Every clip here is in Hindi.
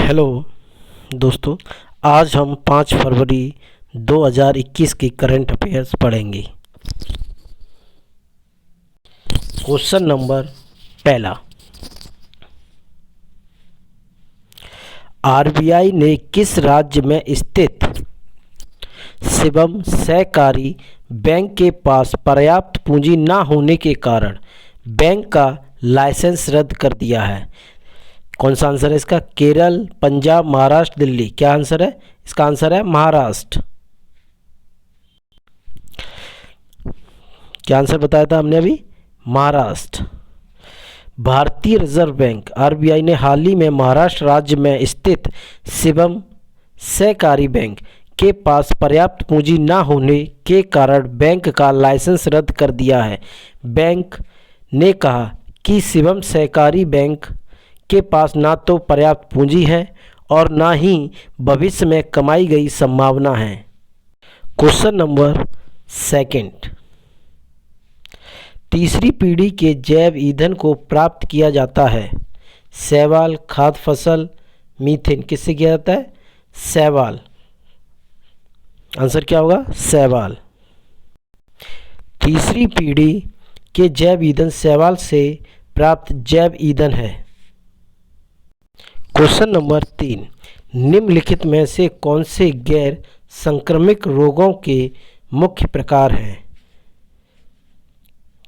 हेलो दोस्तों, आज हम 5 फरवरी 2021 की करंट अफेयर्स पढ़ेंगे। क्वेश्चन नंबर पहला, आरबीआई ने किस राज्य में स्थित शिवम सहकारी बैंक के पास पर्याप्त पूंजी न होने के कारण बैंक का लाइसेंस रद्द कर दिया है? कौन सा आंसर है इसका? केरल, पंजाब, महाराष्ट्र, दिल्ली। क्या आंसर है इसका? आंसर है महाराष्ट्र। क्या आंसर बताया था हमने अभी? महाराष्ट्र। भारतीय रिजर्व बैंक आरबीआई ने हाल ही में महाराष्ट्र राज्य में स्थित शिवम सहकारी बैंक के पास पर्याप्त पूंजी न होने के कारण बैंक का लाइसेंस रद्द कर दिया है। बैंक ने कहा कि शिवम सहकारी बैंक के पास ना तो पर्याप्त पूंजी है और ना ही भविष्य में कमाई गई संभावना है। क्वेश्चन नंबर सेकंड, तीसरी पीढ़ी के जैव ईंधन को प्राप्त किया जाता है। शैवाल, खाद्य फसल, मीथेन। किससे किया जाता है? शैवाल। आंसर क्या होगा? शैवाल। तीसरी पीढ़ी के जैव ईंधन शैवाल से प्राप्त जैव ईंधन है। क्वेश्चन नंबर 3, निम्नलिखित में से कौन से गैर संक्रमित रोगों के मुख्य प्रकार हैं?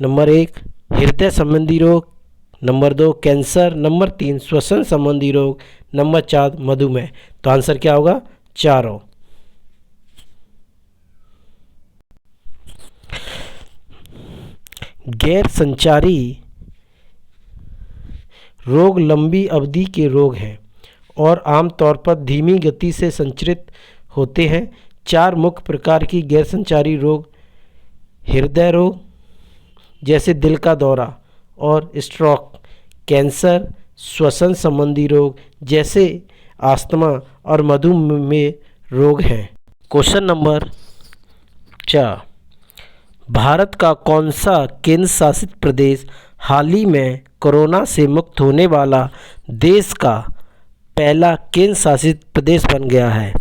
नंबर 1 हृदय संबंधी रोग, नंबर 2 कैंसर, नंबर 3 श्वसन संबंधी रोग, नंबर 4 मधुमेह। तो आंसर क्या होगा? चारों। गैर संचारी रोग लंबी अवधि के रोग हैं और आमतौर पर धीमी गति से संचरित होते हैं। 4 मुख्य प्रकार की गैर संचारी रोग हृदय रोग जैसे दिल का दौरा और स्ट्रोक, कैंसर, श्वसन संबंधी रोग जैसे अस्थमा और मधुमेह रोग हैं। क्वेश्चन नंबर 4, भारत का कौन सा केंद्र शासित प्रदेश हाल ही में कोरोना से मुक्त होने वाला देश का पहला केंद्र शासित प्रदेश बन गया है?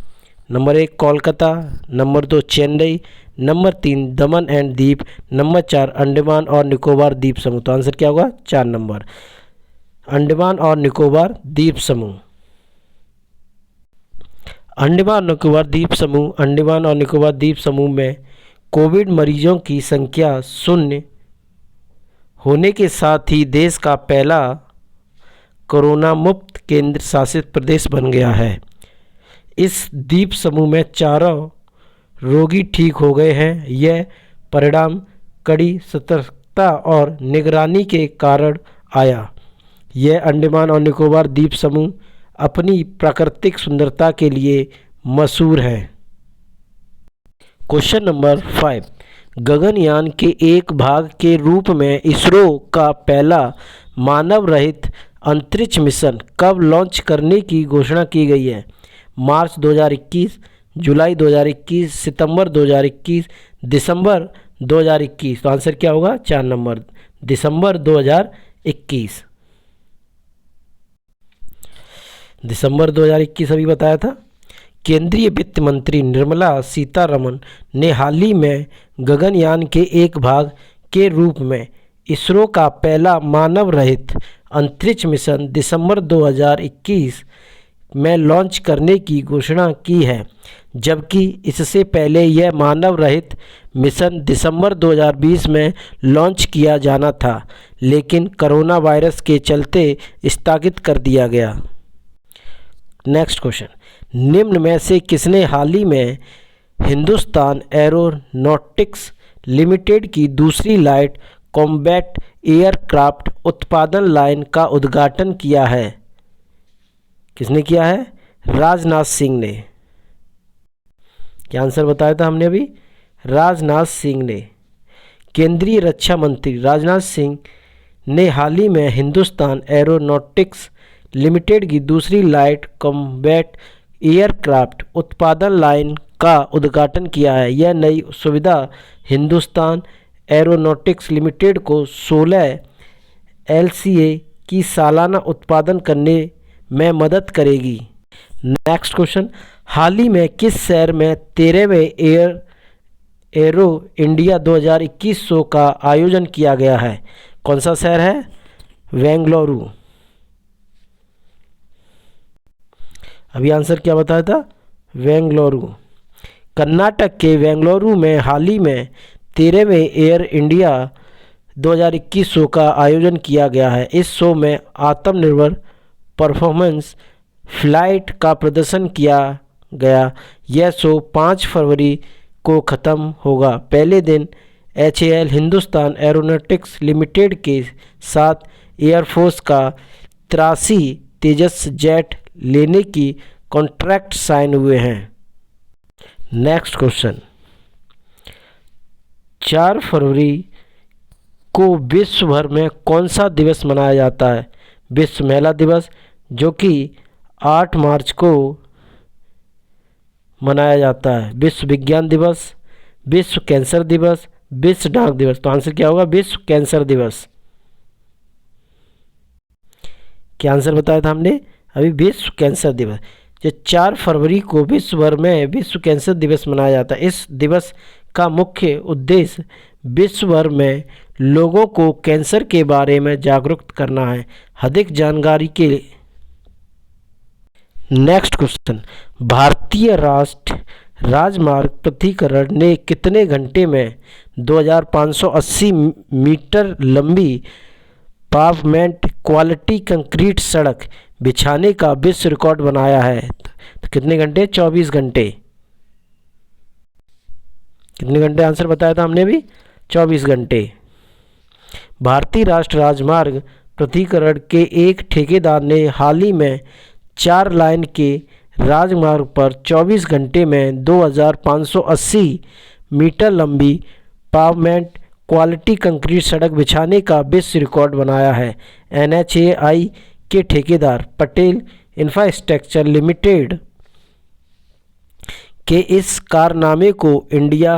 Number 1 Kolkata, number 2 Chennai, number 3 Daman and Deep, number 4 Andaman और निकोबार द्वीप समूह। तो आंसर क्या होगा? 4 नंबर, अंडमान और निकोबार द्वीप समूह। अंडमान निकोबार द्वीप समूह, अंडमान और निकोबार द्वीप समूह में कोविड मरीजों की संख्या 0 होने के साथ ही देश का पहला कोरोना मुक्त केंद्र शासित प्रदेश बन गया है। इस द्वीप समूह में चारों रोगी ठीक हो गए हैं। यह परिणाम कड़ी सतर्कता और निगरानी के कारण आया। यह अंडमान और निकोबार द्वीप समूह अपनी प्राकृतिक सुंदरता के लिए मशहूर है। क्वेश्चन नंबर 5, गगनयान के एक भाग के रूप में इसरो का पहला मानव रहित अंतरिक्ष मिशन कब लॉन्च करने की घोषणा की गई है? मार्च 2021, जुलाई 2021, सितंबर 2021, दिसंबर 2021। तो आंसर क्या होगा? 4 नंबर, दिसंबर 2021। दिसंबर 2021 अभी बताया था। केंद्रीय वित्त मंत्री निर्मला सीतारमण ने हाल ही में गगनयान के एक भाग के रूप में इसरो का पहला मानव रहित अंतरिक्ष मिशन दिसंबर 2021 में लॉन्च करने की घोषणा की है, जबकि इससे पहले यह मानव रहित मिशन दिसंबर 2020 में लॉन्च किया जाना था, लेकिन कोरोना वायरस के चलते स्थगित कर दिया गया। नेक्स्ट क्वेश्चन, निम्न में से किसने हाल ही में हिंदुस्तान एरोनॉटिक्स लिमिटेड की दूसरी लाइट कॉम्बैट एयरक्राफ्ट उत्पादन लाइन का उद्घाटन किया है? किसने किया है? राजनाथ सिंह ने। क्या आंसर बताया था हमने अभी? राजनाथ सिंह ने। केंद्रीय रक्षा मंत्री राजनाथ सिंह ने हाल ही में हिंदुस्तान एरोनॉटिक्स लिमिटेड की दूसरी लाइट कॉम्बैट एयरक्राफ्ट उत्पादन लाइन का उद्घाटन किया है। यह नई सुविधा हिंदुस्तान एरोनॉटिक्स लिमिटेड को 16 LCA की सालाना उत्पादन करने में मदद करेगी। नेक्स्ट क्वेश्चन, हाल ही में किस शहर में 13वें एरो इंडिया 2021 शो का आयोजन किया गया है? कौन सा शहर है? बेंगलुरु। अभी आंसर क्या बताया था? बेंगलुरु। कर्नाटक के बेंगलुरु में हाल ही में 13वें एयर इंडिया 2021 शो का आयोजन किया गया है। इस शो में आत्मनिर्भर परफॉर्मेंस फ्लाइट का प्रदर्शन किया गया। यह शो 5 फरवरी को ख़त्म होगा। पहले दिन HAL हिंदुस्तान एरोनॉटिक्स लिमिटेड के साथ एयरफोर्स का 83 तेजस जेट लेने की कॉन्ट्रैक्ट साइन हुए हैं। नेक्स्ट क्वेश्चन, 4 फरवरी को विश्व भर में कौन सा दिवस मनाया जाता है? विश्व महिला दिवस, जो कि 8 मार्च को मनाया जाता है। विश्व विज्ञान दिवस, विश्व कैंसर दिवस, विश्व डाक दिवस। तो आंसर क्या होगा? विश्व कैंसर दिवस। क्या आंसर बताया था हमने? अभी विश्व कैंसर दिवस। जो 4 फरवरी को विश्व भर में विश्व कैंसर दिवस मनाया जाता है। इस दिवस का मुख्य उद्देश्य विश्व भर में लोगों को कैंसर के बारे में जागरूक करना है। अधिक जानकारी के लिए नेक्स्ट क्वेश्चन, भारतीय राष्ट्रीय राजमार्ग प्राधिकरण ने कितने घंटे में 2580 मीटर लंबी पावमेंट क्वालिटी कंक्रीट सड़क बिछाने का विश्व रिकॉर्ड बनाया है? तो कितने घंटे? 24 घंटे। कितने घंटे आंसर बताया था हमने भी? 24 घंटे। भारतीय राष्ट्रीय राजमार्ग प्राधिकरण के एक ठेकेदार ने हाल ही में 4 लाइन के राजमार्ग पर 24 घंटे में 2580 मीटर लंबी पावमेंट क्वालिटी कंक्रीट सड़क बिछाने का विश्व रिकॉर्ड बनाया है। NHAI के ठेकेदार पटेल इंफ्रास्ट्रक्चर लिमिटेड के इस कारनामे को India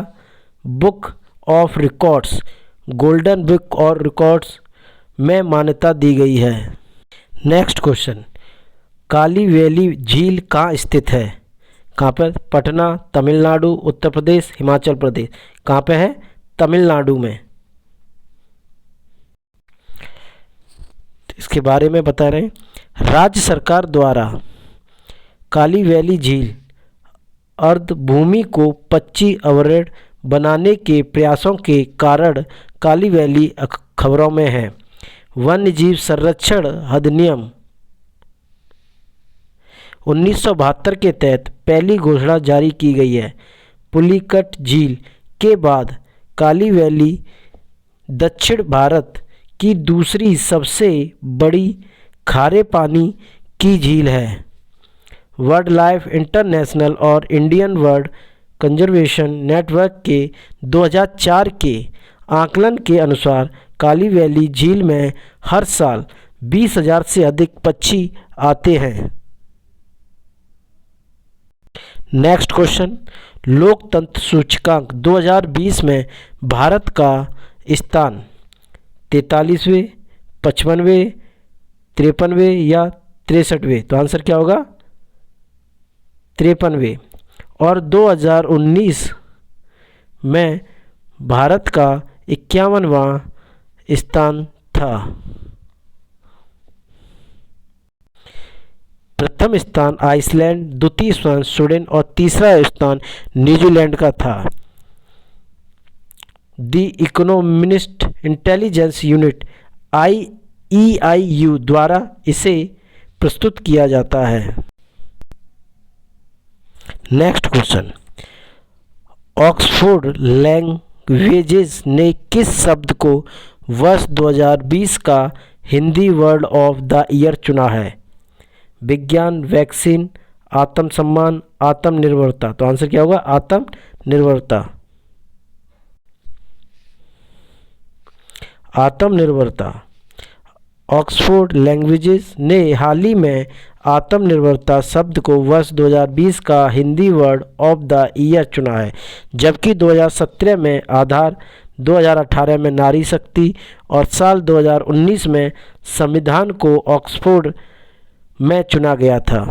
book of records, golden book और रिकॉर्ड्स में मान्यता दी गई है। नेक्स्ट क्वेश्चन, काली वैली झील कहाँ स्थित है? कहाँ पर? पटना, तमिलनाडु, उत्तर प्रदेश, हिमाचल प्रदेश। कहाँ पे है? तमिलनाडु में। इसके बारे में बता रहे हैं। राज्य सरकार द्वारा काली वैली झील अर्धभूमि को 25 अवरेड बनाने के प्रयासों के कारण काली वैली खबरों में है। वन्यजीव संरक्षण अधिनियम 1972 के तहत पहली घोषणा जारी की गई है। पुलिकट झील के बाद काली वैली दक्षिण भारत की दूसरी सबसे बड़ी खारे पानी की झील है। वाइल्ड लाइफ इंटरनेशनल और इंडियन बर्ड कंजर्वेशन नेटवर्क के 2004 के आकलन के अनुसार काली वैली झील में हर साल 20,000 से अधिक पक्षी आते हैं। नेक्स्ट क्वेश्चन, लोकतंत्र सूचकांक 2020 में भारत का स्थान 43वें, 55वें, 53वें या 63वें? तो आंसर क्या होगा? 53वें। और 2019 में भारत का 51वां स्थान था। प्रथम स्थान आइसलैंड, द्वितीय स्थान स्वीडन और तीसरा स्थान न्यूजीलैंड का था। The economist intelligence unit EIU द्वारा इसे प्रस्तुत किया जाता है। नेक्स्ट क्वेश्चन, ऑक्सफोर्ड लैंग्वेजेस ने किस शब्द को वर्ष 2020 का Hindi word of the year चुना है? विज्ञान, वैक्सीन, आत्मसम्मान, आत्मनिर्भरता। तो आंसर क्या होगा? आत्मनिर्भरता। आत्मनिर्भरता। ऑक्सफोर्ड लैंग्वेजेस ने हाल ही में आत्मनिर्भरता शब्द को वर्ष 2020 का Hindi word of the year चुना है, जबकि 2017 में आधार, 2018 में नारी शक्ति और साल 2019 में संविधान को ऑक्सफोर्ड में चुना गया था।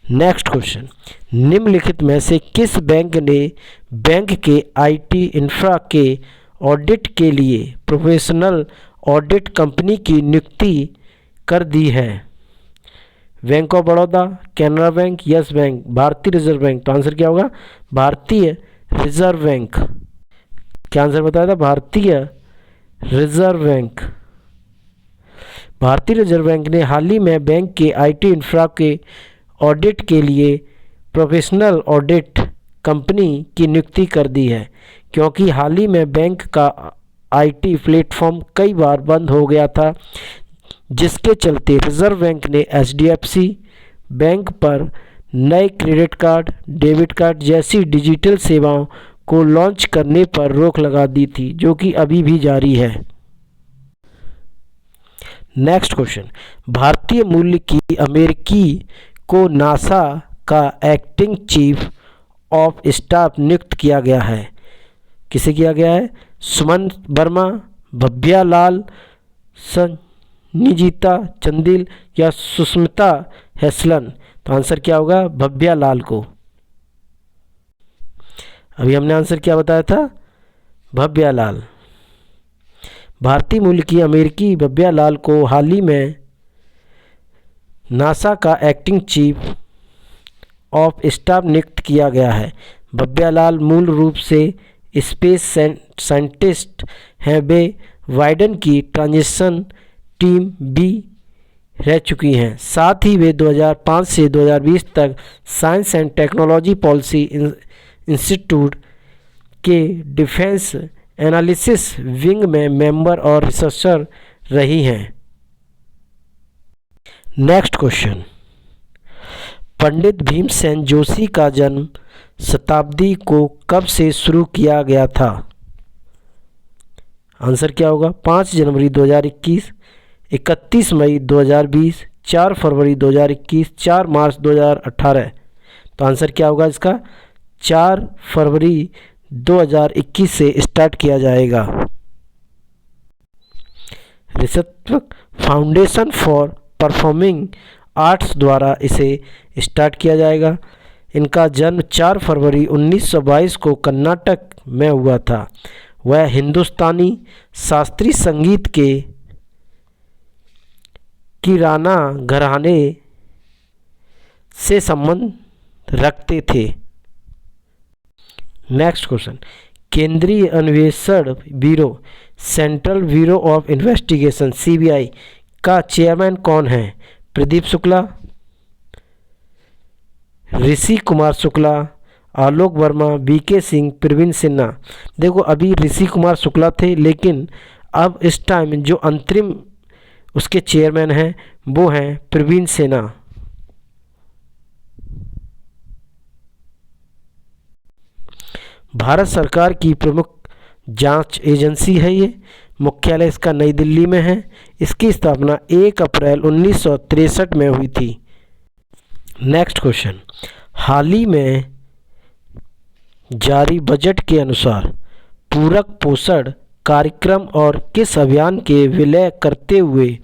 नेक्स्ट क्वेश्चन, निम्नलिखित में से किस बैंक ने बैंक के आईटी इंफ्रा के ऑडिट के लिए प्रोफेशनल ऑडिट कंपनी की नियुक्ति कर दी है? Bank of Baroda, Canara bank, yes bank, भारतीय रिजर्व बैंक। तो आंसर क्या होगा? भारतीय रिजर्व बैंक। क्या आंसर बताया था? भारतीय रिजर्व बैंक। भारतीय रिजर्व बैंक ने हाल ही में बैंक के आईटी इंफ्रा के ऑडिट के लिए प्रोफेशनल ऑडिट कंपनी की नियुक्ति कर दी है, क्योंकि हाल ही में बैंक का आईटी प्लेटफॉर्म कई बार बंद हो गया था, जिसके चलते रिजर्व बैंक ने एचडीएफसी बैंक पर नए क्रेडिट कार्ड, डेबिट कार्ड जैसी डिजिटल सेवाओं को लॉन्च करने पर रोक लगा दी थी, जो कि अभी भी जारी है। नेक्स्ट क्वेश्चन, भारतीय मूल की अमेरिकी को नासा का एक्टिंग चीफ ऑफ स्टाफ नियुक्त किया गया है। किसे किया गया है? सुमन वर्मा, भव्या लाल, निजिता चंदिल या सुष्मिता हेसलन। तो आंसर क्या होगा? भव्या लाल को। अभी हमने आंसर क्या बताया था? भव्या लाल। भारतीय मूल की अमेरिकी भव्या लाल को हाल ही में नासा का एक्टिंग चीफ ऑफ स्टाफ नियुक्त किया गया है। भव्या लाल मूल रूप से स्पेस साइंटिस्ट हैं। वे वाइडन की ट्रांजिशन टीम भी रह चुकी हैं। साथ ही वे 2005 से 2020 तक science and technology policy institute के डिफेंस एनालिसिस विंग में मेंबर और रिसर्चर रही हैं। नेक्स्ट क्वेश्चन, पंडित भीमसेन जोशी का जन्म शताब्दी को कब से शुरू किया गया था? आंसर क्या होगा? 5 जनवरी 2021, 31 मई 2020, 4 फरवरी 2021, 4 मार्च 2018। तो आंसर क्या होगा इसका? 4 फरवरी 2021 से स्टार्ट किया जाएगा। Rishabh foundation for performing arts द्वारा इसे स्टार्ट किया जाएगा। इनका जन्म 4 फरवरी 1922 को कर्नाटक में हुआ था। वह हिंदुस्तानी शास्त्रीय संगीत के किराना घराने से संबंध रखते थे। नेक्स्ट क्वेश्चन, केंद्रीय अन्वेषण bureau central bureau of investigation CBI का चेयरमैन कौन है? प्रदीप शुक्ला, ऋषि कुमार शुक्ला, आलोक वर्मा, बीके सिंह, प्रवीण सिन्हा। देखो अभी ऋषि कुमार शुक्ला थे, लेकिन अब इस टाइम जो अंतरिम उसके चेयरमैन हैं वो हैं प्रवीण सिन्हा। भारत सरकार की प्रमुख जांच एजेंसी है ये। मुख्यालय इसका नई दिल्ली में है। इसकी स्थापना 1 अप्रैल 1963 में हुई थी। नेक्स्ट क्वेश्चन, हाल ही में जारी बजट के अनुसार पूरक पोषण कार्यक्रम और किस अभियान के विलय करते हुए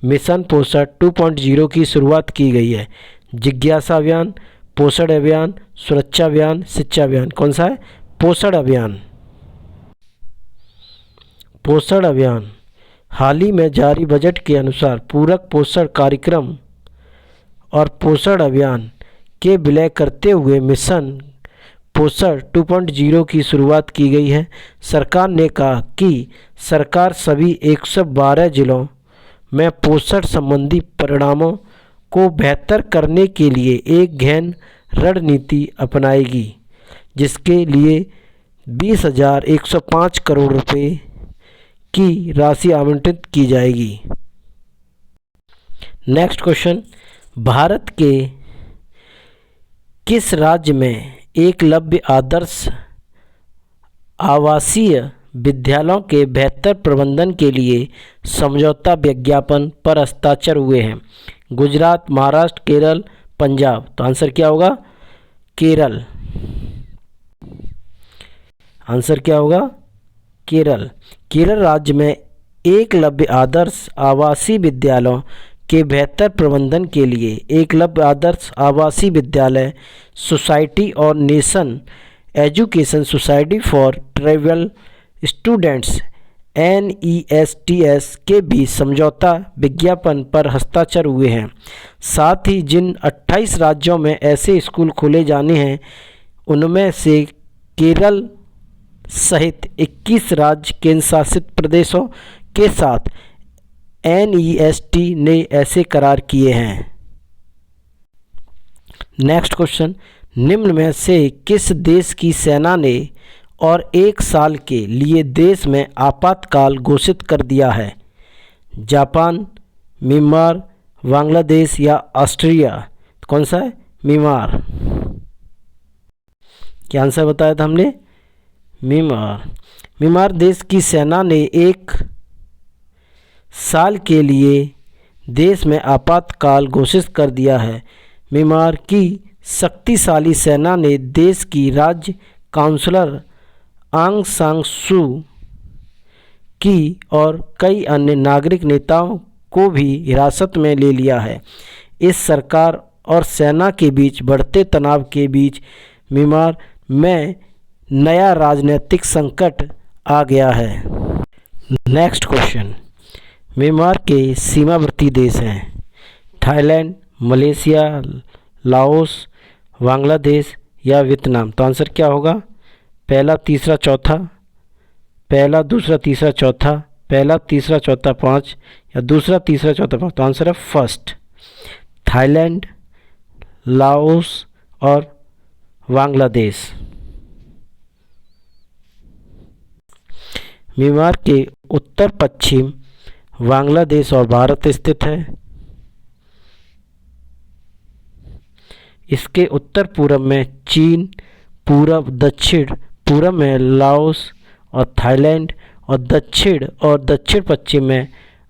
मिशन पोषण 2.0 की शुरुआत की गई है? जिज्ञासा अभियान, पोषण अभियान, सुरक्षा अभियान, शिक्षा अभियान। कौन सा है? पोषण अभियान। पोषण अभियान। हाल ही में जारी बजट के अनुसार पूरक पोषण कार्यक्रम और पोषण अभियान के विलय करते हुए मिशन पोषण 2.0 की शुरुआत की गई है। सरकार ने कहा कि सरकार सभी 112 जिलों में पोषण संबंधी परिणामों को बेहतर करने के लिए एक गहन रणनीति अपनाएगी, जिसके लिए 20,105 करोड़ रुपए की राशि आवंटित की जाएगी। नेक्स्ट क्वेश्चन, भारत के किस राज्य में एकलव्य आदर्श आवासीय विद्यालयों के बेहतर प्रबंधन के लिए समझौता विज्ञापन पर हस्ताक्षर हुए हैं? गुजरात, महाराष्ट्र, केरल, पंजाब। तो आंसर क्या होगा? केरल। आंसर क्या होगा? केरल। केरल राज्य में एकलव्य आदर्श आवासीय विद्यालयों के बेहतर प्रबंधन के लिए एकलव्य आदर्श आवासीय विद्यालय सोसाइटी और nation education society for tribal students NESTS के बीच समझौता विज्ञापन पर हस्ताक्षर हुए हैं। साथ ही जिन 28 राज्यों में ऐसे स्कूल खोले जाने हैं उनमें से केरल सहित 21 राज्य केंद्र शासित प्रदेशों के साथ NEST ने ऐसे करार किए हैं। नेक्स्ट क्वेश्चन, निम्न में से किस देश की सेना ने और 1 साल के लिए देश में आपातकाल घोषित कर दिया है? जापान, म्यांमार, बांग्लादेश या ऑस्ट्रेलिया? कौन सा है? म्यांमार। क्या आंसर बताया था हमने? म्यांमार। म्यांमार देश की सेना ने 1 साल के लिए देश में आपातकाल घोषित कर दिया है। म्यांमार की शक्तिशाली सेना ने देश की राज्य काउंसलर आंग सान सू की और कई अन्य नागरिक नेताओं को भी हिरासत में ले लिया है। इस सरकार और सेना के बीच बढ़ते तनाव के बीच म्यांमार में नया राजनीतिक संकट आ गया है। नेक्स्ट क्वेश्चन, म्यांमार के सीमावर्ती देश हैं थाईलैंड, मलेशिया, लाओस, बांग्लादेश या वियतनाम? तो आंसर क्या होगा? पहला, तीसरा, चौथा? पहला, दूसरा, तीसरा, चौथा? पहला, तीसरा, चौथा, 5 या दूसरा, तीसरा, चौथा, 5? तो आंसर है फर्स्ट, थाईलैंड, लाओस और बांग्लादेश। म्यांमार के उत्तर पश्चिम बांग्लादेश और भारत स्थित है। इसके उत्तर पूर्व में चीन, पूर्व दक्षिण पूर्व में लाओस और थाईलैंड और दक्षिण पश्चिम में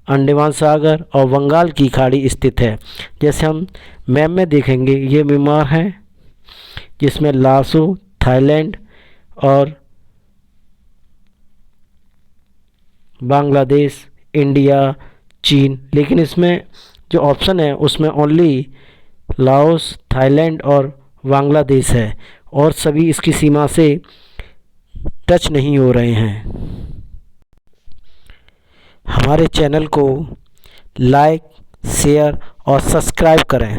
अंडमान सागर और बंगाल की खाड़ी स्थित है। जैसे हम मैप में देखेंगे ये म्यांमार है जिसमें लाओस, थाईलैंड और बांग्लादेश, इंडिया, चीन, लेकिन इसमें जो ऑप्शन है उसमें ओनली लाओस, थाईलैंड और बांग्लादेश है और सभी इसकी सीमा से टच नहीं हो रहे हैं। हमारे चैनल को लाइक, शेयर और सब्सक्राइब करें।